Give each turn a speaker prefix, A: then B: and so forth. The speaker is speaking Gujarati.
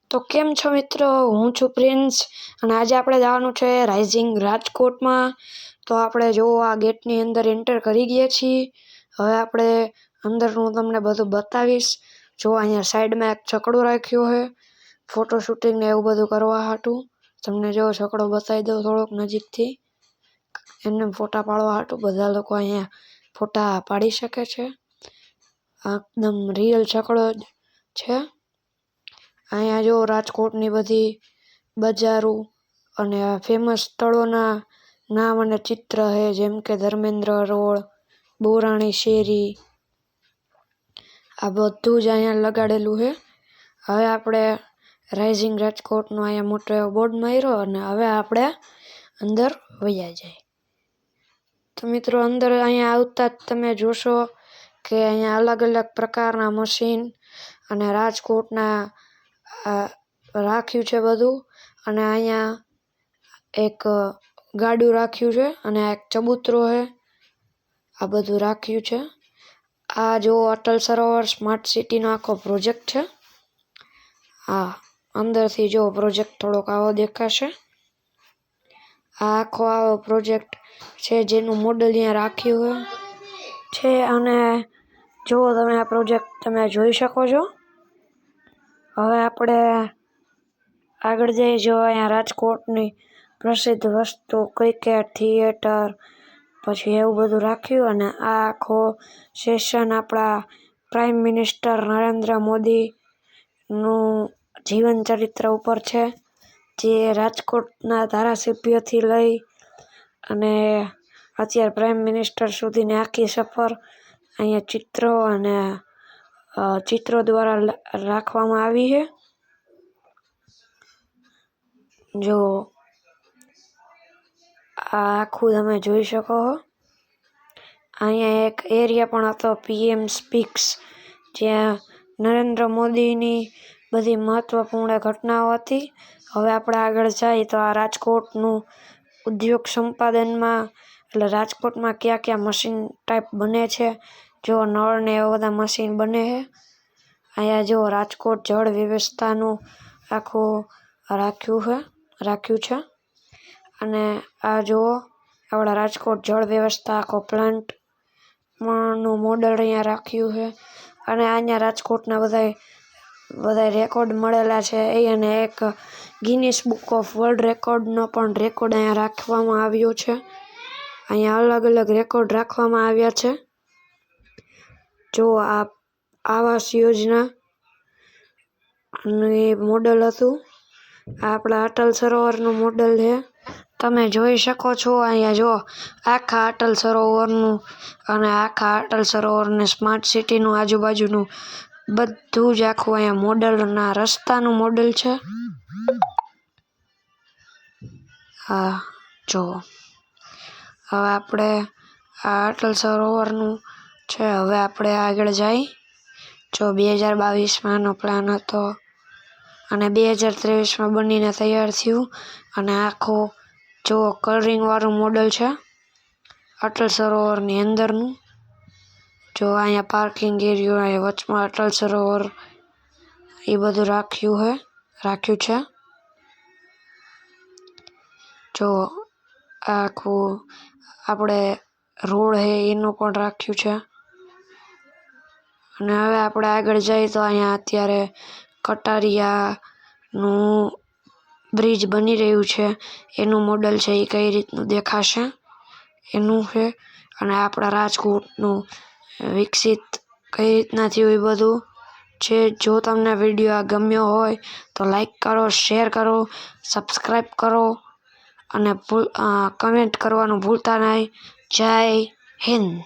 A: તો કેમ છો મિત્રો? હું છું પ્રિન્સ અને આજે આપણે જવાનું છે રાઇઝિંગ રાજકોટમાં. તો આપણે જો આ ગેટની અંદર એન્ટર કરી ગયા છીએ. હવે આપણે અંદરનું તમને બધું બતાવીશ. જો અહીંયા સાઈડમાં એક છકડો રાખ્યો છે ફોટો શૂટિંગ ને એવું બધું કરવા હાટું. તમને જો છકડો બતાવી દઉં થોડોક નજીકથી. એમને ફોટા પાડવા હાટું બધા લોકો અહીંયા ફોટા પાડી શકે છે. એકદમ રિયલ છકડો જ છે. અહીંયા જો રાજકોટની બધી બજારો અને ફેમસ સ્થળોના નામ અને ચિત્ર છે, જેમ કે ધર્મેન્દ્ર રોડ, બોરાણી શેરી, આ બધું જ અહીંયા લગાડેલું છે. હવે આપણે રાઇઝિંગ રાજકોટનો અહીંયા મોટો એવો બોર્ડ માર્યો અને હવે આપણે અંદર વયા જાય. તો મિત્રો અંદર અહીંયા આવતા જ તમે જોશો કે અહીંયા અલગ અલગ પ્રકારના મશીન અને રાજકોટના રાખ્યું છે બધું. અને અહીંયા એક ગાડું રાખ્યું છે અને એક ચબૂતરો છે. આ બધું રાખ્યું છે. આ જો અટલ સરોવર સ્માર્ટ સિટીનો આખો પ્રોજેક્ટ છે. આ અંદરથી જો પ્રોજેક્ટ થોડોક આવો દેખાશે. આ આખો આવો પ્રોજેક્ટ છે જેનું મોડલ અહીંયા રાખ્યું છે. અને જો તમે આ પ્રોજેક્ટ તમે જોઈ શકો છો. હવે આપણે આગળ જઈએ. જો અહીંયા રાજકોટની પ્રસિદ્ધ વસ્તુ ક્રિકેટ થિયેટર પછી એવું બધું રાખ્યું. અને આ આખો સેશન આપણા પ્રાઇમ મિનિસ્ટર નરેન્દ્ર મોદીનું જીવન ચરિત્ર ઉપર છે, જે રાજકોટના ધારાસભ્યથી લઈ અને અત્યારે પ્રાઇમ મિનિસ્ટર સુધીની આખી સફર અહીંયા ચિત્રો દ્વારા રાખવામાં આવી છે. જો આ આખું તમે જોઈ શકો છો. અહીંયા એક એરિયા પણ હતો PM સ્પીક્સ, જ્યાં નરેન્દ્ર મોદીની બધી મહત્વપૂર્ણ ઘટનાઓ હતી. હવે આપણે આગળ જઈએ તો આ રાજકોટનું ઉદ્યોગ સંપાદનમાં, એટલે રાજકોટમાં કયા કયા મશીન ટાઈપ બને છે. જો નળ ને એવા બધા મશીન બને છે. અહીંયા જો રાજકોટ જળ વ્યવસ્થાનું આખું રાખ્યું છે. અને આ જુઓ આપણા રાજકોટ જળ વ્યવસ્થા આખો પ્લાન્ટ નું મોડલ અહીંયા રાખ્યું છે. અને અહીંયા રાજકોટના બધા રેકોર્ડ મળેલા છે. અને એક ગિનિસ બુક ઓફ વર્લ્ડ રેકોર્ડનો પણ રેકોર્ડ અહીંયા રાખવામાં આવ્યો છે. અહીંયા અલગ અલગ રેકોર્ડ રાખવામાં આવ્યા છે. જો આ આવાસ યોજના મોડલ હતું. આ આપણા અટલ સરોવરનું મોડલ છે. તમે જોઈ શકો છો અહીંયા જો આખા અટલ સરોવરનું અને આખા અટલ સરોવરને સ્માર્ટ સિટીનું આજુબાજુનું બધું જ આખું અહીંયા મોડલના રસ્તાનું મોડલ છે. હા જો હવે આપણે આ અટલ સરોવરનું છે. હવે આપણે આગળ જઈ. જો 2022માં નો પ્લાન હતો અને 2023માં બનીને તૈયાર થયું. અને આખો જો કલરિંગ વાળું મોડલ છે અટલ સરોવરની અંદરનું. જો અહીંયા પાર્કિંગ એરિયો, અહીંયા વચમાં અટલ સરોવર એ બધું રાખ્યું છે. જો આખું આપણે રોડ છે એનું પણ રાખ્યું છે. અને હવે આપણે આગળ જઈએ તો અહીંયા અત્યારે કટારિયાનું બ્રિજ બની રહ્યું છે. એનું મોડલ છે એ કઈ રીતનું દેખાશે એનું છે. અને આપણા રાજકોટનું વિકસિત કઈ રીતના થયું એ બધું છે. જો તમને વિડીયો આ ગમ્યો હોય તો લાઈક કરો, શેર કરો, સબસ્ક્રાઈબ કરો અને કમેન્ટ કરવાનું ભૂલતા નહીં. જય હિન્દ.